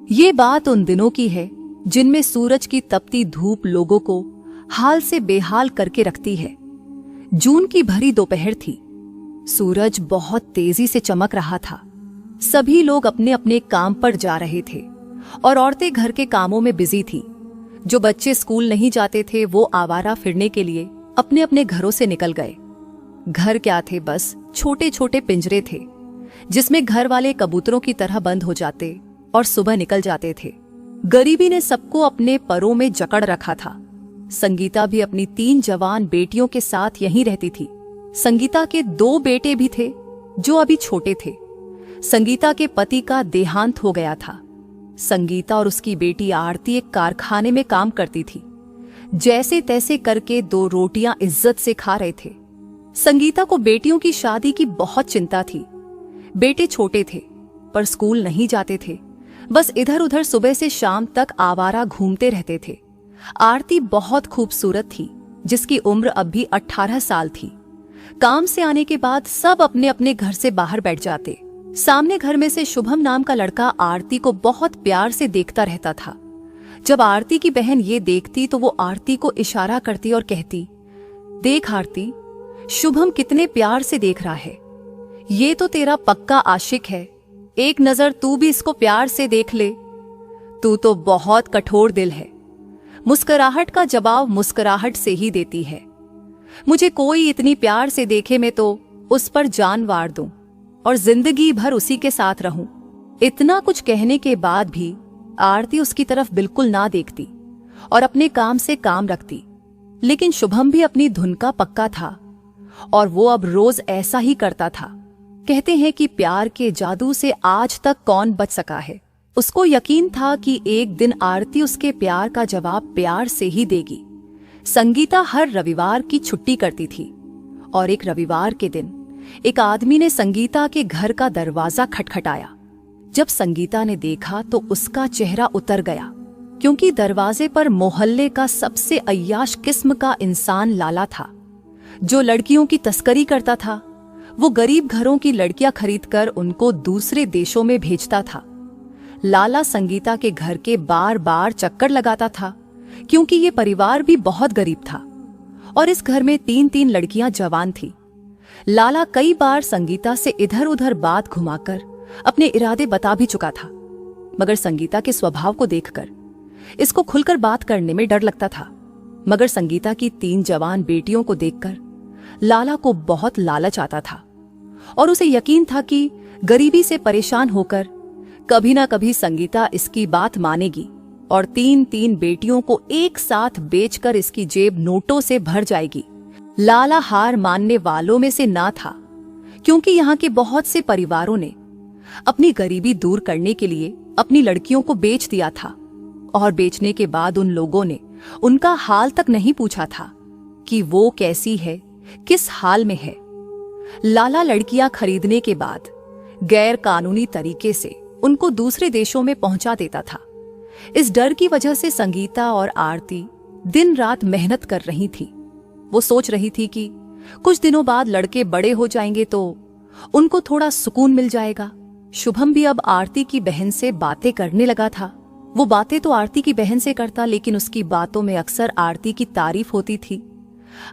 ये बात उन दिनों की है जिनमें सूरज की तपती धूप लोगों को हाल से बेहाल करके रखती है। जून की भरी दोपहर थी। सूरज बहुत तेजी से चमक रहा था। सभी लोग अपने अपने काम पर जा रहे थे और औरतें घर के कामों में बिजी थी। जो बच्चे स्कूल नहीं जाते थे वो आवारा फिरने के लिए अपने अपने घरों से निकल गए। घर क्या थे, बस छोटे छोटे पिंजरे थे जिसमें घर वाले कबूतरों की तरह बंद हो जाते और सुबह निकल जाते थे। गरीबी ने सबको अपने परों में जकड़ रखा था। संगीता भी अपनी 3 जवान बेटियों के साथ यहीं रहती थी। संगीता के 2 बेटे भी थे जो अभी छोटे थे। संगीता के पति का देहांत हो गया था। संगीता और उसकी बेटी आरती एक कारखाने में काम करती थी। जैसे तैसे करके 2 रोटियां इज्जत से खा रहे थे। संगीता को बेटियों की शादी की बहुत चिंता थी। बेटे छोटे थे पर स्कूल नहीं जाते थे, बस इधर उधर सुबह से शाम तक आवारा घूमते रहते थे। आरती बहुत खूबसूरत थी, जिसकी उम्र अब भी 18 साल थी। काम से आने के बाद सब अपने अपने घर से बाहर बैठ जाते। सामने घर में से शुभम नाम का लड़का आरती को बहुत प्यार से देखता रहता था। जब आरती की बहन ये देखती तो वो आरती को इशारा करती और कहती, देख आरती, शुभम कितने प्यार से देख रहा है। ये तो तेरा पक्का आशिक है, एक नजर तू भी इसको प्यार से देख ले। तू तो बहुत कठोर दिल है। मुस्कुराहट का जवाब मुस्कुराहट से ही देती है। मुझे कोई इतनी प्यार से देखे मैं तो उस पर जान वार दूं और जिंदगी भर उसी के साथ रहूं। इतना कुछ कहने के बाद भी आरती उसकी तरफ बिल्कुल ना देखती और अपने काम से काम रखती। लेकिन शुभम भी अपनी धुन का पक्का था और वो अब रोज ऐसा ही करता था। कहते हैं कि प्यार के जादू से आज तक कौन बच सका है। उसको यकीन था कि एक दिन आरती उसके प्यार का जवाब प्यार से ही देगी। संगीता हर रविवार की छुट्टी करती थी और एक रविवार के दिन एक आदमी ने संगीता के घर का दरवाजा खटखटाया। जब संगीता ने देखा तो उसका चेहरा उतर गया, क्योंकि दरवाजे पर मोहल्ले का सबसे अय्याश किस्म का इंसान लाला था, जो लड़कियों की तस्करी करता था। वो गरीब घरों की लड़कियां खरीदकर उनको दूसरे देशों में भेजता था। लाला संगीता के घर के बार बार चक्कर लगाता था, क्योंकि ये परिवार भी बहुत गरीब था और इस घर में 3-3 लड़कियां जवान थी। लाला कई बार संगीता से इधर उधर बात घुमाकर अपने इरादे बता भी चुका था, मगर संगीता के स्वभाव को देखकर इसको खुलकर बात करने में डर लगता था। मगर संगीता की 3 जवान बेटियों को देखकर लाला को बहुत लालच आता था और उसे यकीन था कि गरीबी से परेशान होकर कभी ना कभी संगीता इसकी बात मानेगी और 3-3 बेटियों को एक साथ बेचकर इसकी जेब नोटों से भर जाएगी। लाला हार मानने वालों में से ना था, क्योंकि यहाँ के बहुत से परिवारों ने अपनी गरीबी दूर करने के लिए अपनी लड़कियों को बेच दिया था और बेचने के बाद उन लोगों ने उनका हाल तक नहीं पूछा था कि वो कैसी है, किस हाल में है। लाला लड़कियां खरीदने के बाद गैर कानूनी तरीके से उनको दूसरे देशों में पहुंचा देता था। इस डर की वजह से संगीता और आरती दिन रात मेहनत कर रही थी। वो सोच रही थी कि कुछ दिनों बाद लड़के बड़े हो जाएंगे तो उनको थोड़ा सुकून मिल जाएगा। शुभम भी अब आरती की बहन से बातें करने लगा था। वो बातें तो आरती की बहन से करता, लेकिन उसकी बातों में अक्सर आरती की तारीफ होती थी।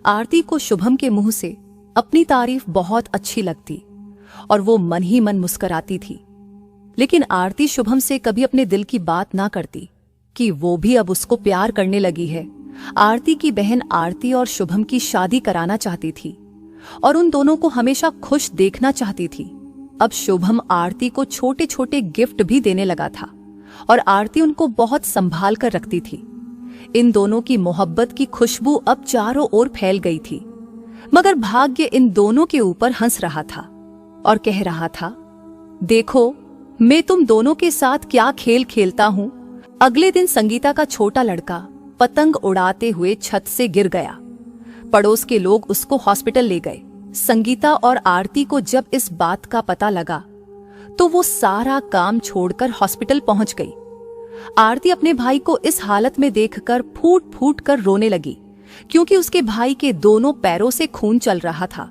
आरती को शुभम के मुंह से अपनी तारीफ बहुत अच्छी लगती और वो मन ही मन मुस्कुराती थी। लेकिन आरती शुभम से कभी अपने दिल की बात ना करती कि वो भी अब उसको प्यार करने लगी है। आरती की बहन आरती और शुभम की शादी कराना चाहती थी और उन दोनों को हमेशा खुश देखना चाहती थी। अब शुभम आरती को छोटे छोटे गिफ्ट भी देने लगा था और आरती उनको बहुत संभाल कर रखती थी। इन दोनों की मोहब्बत की खुशबू अब चारों ओर फैल गई थी। मगर भाग्य इन दोनों के ऊपर हंस रहा था और कह रहा था, देखो मैं तुम दोनों के साथ क्या खेल खेलता हूँ। अगले दिन संगीता का छोटा लड़का पतंग उड़ाते हुए छत से गिर गया। पड़ोस के लोग उसको हॉस्पिटल ले गए। संगीता और आरती को जब इस बात का पता लगा तो वो सारा काम छोड़कर हॉस्पिटल पहुंच गई। आरती अपने भाई को इस हालत में देखकर फूट फूट कर रोने लगी, क्योंकि उसके भाई के दोनों पैरों से खून चल रहा था।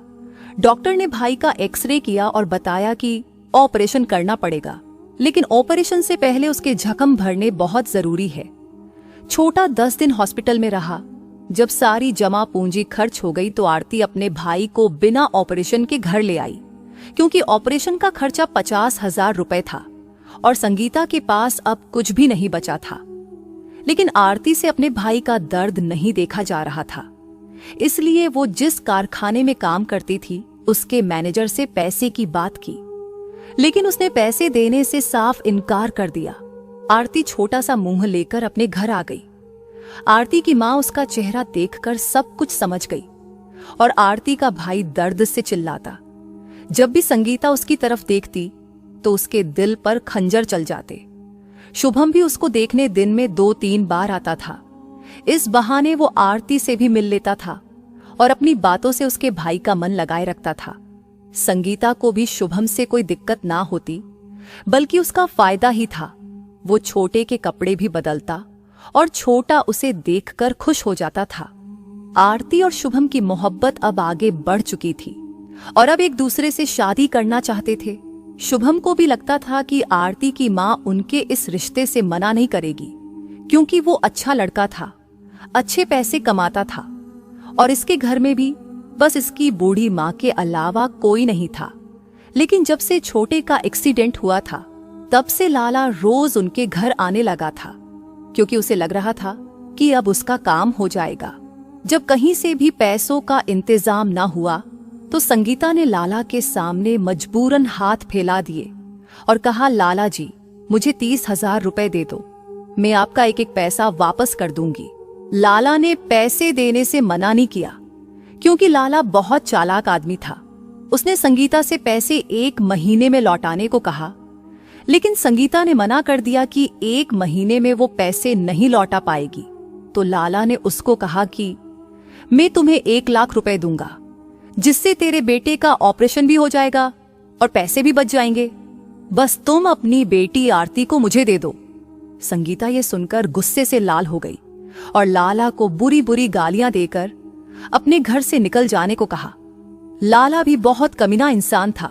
डॉक्टर ने भाई का एक्सरे किया और बताया कि ऑपरेशन करना पड़ेगा। लेकिन ऑपरेशन से पहले उसके जख्म भरने बहुत जरूरी है। छोटा 10 दिन हॉस्पिटल में रहा। जब सारी जमा पूंजी खर्च हो गई तो आरती अपने भाई को बिना ऑपरेशन के घर ले आई, क्योंकि ऑपरेशन का खर्चा 50,000 रुपए था और संगीता के पास अब कुछ भी नहीं बचा था। लेकिन आरती से अपने भाई का दर्द नहीं देखा जा रहा था, इसलिए वो जिस कारखाने में काम करती थी उसके मैनेजर से पैसे की बात की, लेकिन उसने पैसे देने से साफ इनकार कर दिया। आरती छोटा सा मुंह लेकर अपने घर आ गई। आरती की माँ उसका चेहरा देखकर सब कुछ समझ गई और आरती का भाई दर्द से चिल्लाता। जब भी संगीता उसकी तरफ देखती तो उसके दिल पर खंजर चल जाते। शुभम भी उसको देखने दिन में 2-3 बार आता था। इस बहाने वो आरती से भी मिल लेता था और अपनी बातों से उसके भाई का मन लगाए रखता था। संगीता को भी शुभम से कोई दिक्कत ना होती, बल्कि उसका फायदा ही था। वो छोटे के कपड़े भी बदलता और छोटा उसे देखकर खुश हो जाता था। आरती और शुभम की मोहब्बत अब आगे बढ़ चुकी थी और अब एक दूसरे से शादी करना चाहते थे। शुभम को भी लगता था कि आरती की माँ उनके इस रिश्ते से मना नहीं करेगी, क्योंकि वो अच्छा लड़का था, अच्छे पैसे कमाता था और इसके घर में भी बस इसकी बूढ़ी माँ के अलावा कोई नहीं था। लेकिन जब से छोटे का एक्सीडेंट हुआ था तब से लाला रोज उनके घर आने लगा था, क्योंकि उसे लग रहा था कि अब उसका काम हो जाएगा। जब कहीं से भी पैसों का इंतजाम ना हुआ तो संगीता ने लाला के सामने मजबूरन हाथ फैला दिए और कहा, लाला जी, मुझे 30,000 रुपए दे दो, मैं आपका एक एक पैसा वापस कर दूंगी। लाला ने पैसे देने से मना नहीं किया, क्योंकि लाला बहुत चालाक आदमी था। उसने संगीता से पैसे 1 महीने में लौटाने को कहा, लेकिन संगीता ने मना कर दिया कि 1 महीने में वो पैसे नहीं लौटा पाएगी। तो लाला ने उसको कहा कि मैं तुम्हें 1 लाख रुपए दूंगा, जिससे तेरे बेटे का ऑपरेशन भी हो जाएगा और पैसे भी बच जाएंगे। बस तुम अपनी बेटी आरती को मुझे दे दो। संगीता ये सुनकर गुस्से से लाल हो गई और लाला को बुरी बुरी गालियां देकर अपने घर से निकल जाने को कहा। लाला भी बहुत कमीना इंसान था।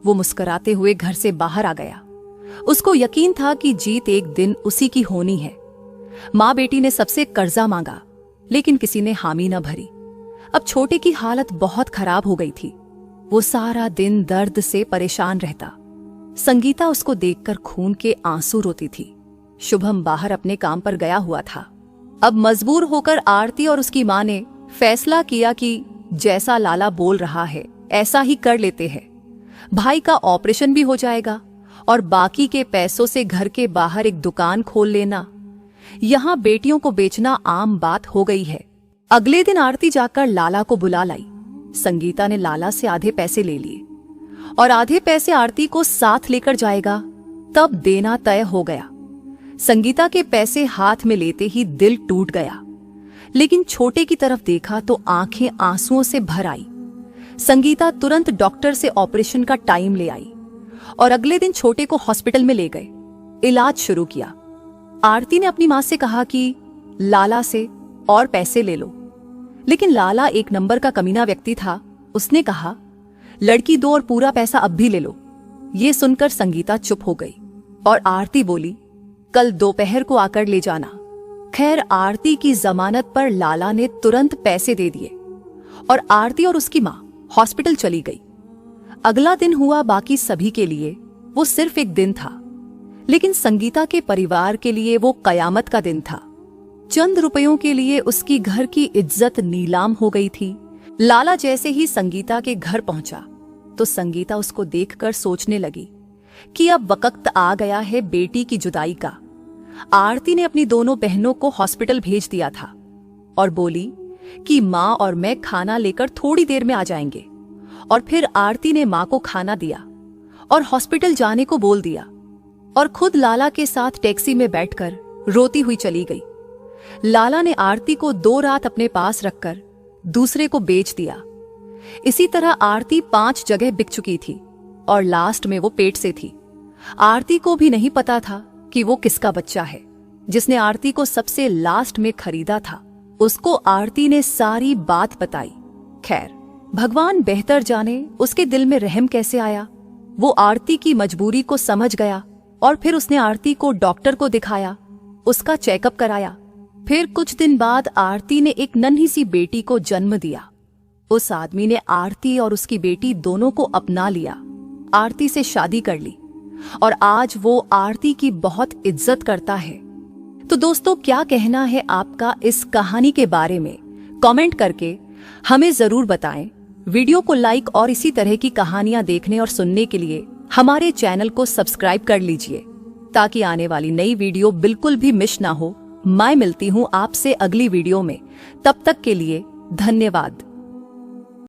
वो मुस्कुराते हुए घर से बाहर आ गया। उसको यकीन था कि जीत एक दिन उसी की होनी है। माँ बेटी ने सबसे कर्जा मांगा, लेकिन किसी ने हामी न भरी। अब छोटे की हालत बहुत खराब हो गई थी। वो सारा दिन दर्द से परेशान रहता। संगीता उसको देखकर खून के आंसू रोती थी। शुभम बाहर अपने काम पर गया हुआ था। अब मजबूर होकर आरती और उसकी माँ ने फैसला किया कि जैसा लाला बोल रहा है ऐसा ही कर लेते हैं। भाई का ऑपरेशन भी हो जाएगा और बाकी के पैसों से घर के बाहर एक दुकान खोल लेना। यहाँ बेटियों को बेचना आम बात हो गई है। अगले दिन आरती जाकर लाला को बुला लाई। संगीता ने लाला से आधे पैसे ले लिए और आधे पैसे आरती को साथ लेकर जाएगा, तब देना तय हो गया। संगीता के पैसे हाथ में लेते ही दिल टूट गया, लेकिन छोटे की तरफ देखा तो आंखें आंसुओं से भर आई। संगीता तुरंत डॉक्टर से ऑपरेशन का टाइम ले आई और अगले दिन छोटे को हॉस्पिटल में ले गए। इलाज शुरू किया। आरती ने अपनी मां से कहा कि लाला से और पैसे ले लो, लेकिन लाला एक नंबर का कमीना व्यक्ति था। उसने कहा, लड़की दो और पूरा पैसा अब भी ले लो। ये सुनकर संगीता चुप हो गई और आरती बोली, कल दोपहर को आकर ले जाना। खैर, आरती की जमानत पर लाला ने तुरंत पैसे दे दिए और आरती और उसकी मां हॉस्पिटल चली गई। अगला दिन हुआ बाकी सभी के लिए वो सिर्फ एक दिन था, लेकिन संगीता के परिवार के लिए वो कयामत का दिन था। चंद रुपयों के लिए उसकी घर की इज्जत नीलाम हो गई थी। लाला जैसे ही संगीता के घर पहुंचा तो संगीता उसको देखकर सोचने लगी कि अब वक्त आ गया है बेटी की जुदाई का। आरती ने अपनी दोनों बहनों को हॉस्पिटल भेज दिया था और बोली कि माँ और मैं खाना लेकर थोड़ी देर में आ जाएंगे। और फिर आरती ने माँ को खाना दिया और हॉस्पिटल जाने को बोल दिया और खुद लाला के साथ टैक्सी में बैठकर रोती हुई चली गई। लाला ने आरती को 2 रात अपने पास रखकर दूसरे को बेच दिया। इसी तरह आरती 5 जगह बिक चुकी थी और लास्ट में वो पेट से थी। आरती को भी नहीं पता था कि वो किसका बच्चा है। जिसने आरती को सबसे लास्ट में खरीदा था उसको आरती ने सारी बात बताई। खैर, भगवान बेहतर जाने उसके दिल में रहम कैसे आया। वो आरती की मजबूरी को समझ गया और फिर उसने आरती को डॉक्टर को दिखाया, उसका चेकअप कराया। फिर कुछ दिन बाद आरती ने एक नन्ही सी बेटी को जन्म दिया। उस आदमी ने आरती और उसकी बेटी दोनों को अपना लिया, आरती से शादी कर ली और आज वो आरती की बहुत इज्जत करता है। तो दोस्तों, क्या कहना है आपका इस कहानी के बारे में? कमेंट करके हमें जरूर बताएं। वीडियो को लाइक और इसी तरह की कहानियां देखने और सुनने के लिए हमारे चैनल को सब्सक्राइब कर लीजिए ताकि आने वाली नई वीडियो बिल्कुल भी मिस ना हो। मैं मिलती हूं आपसे अगली वीडियो में। तब तक के लिए धन्यवाद।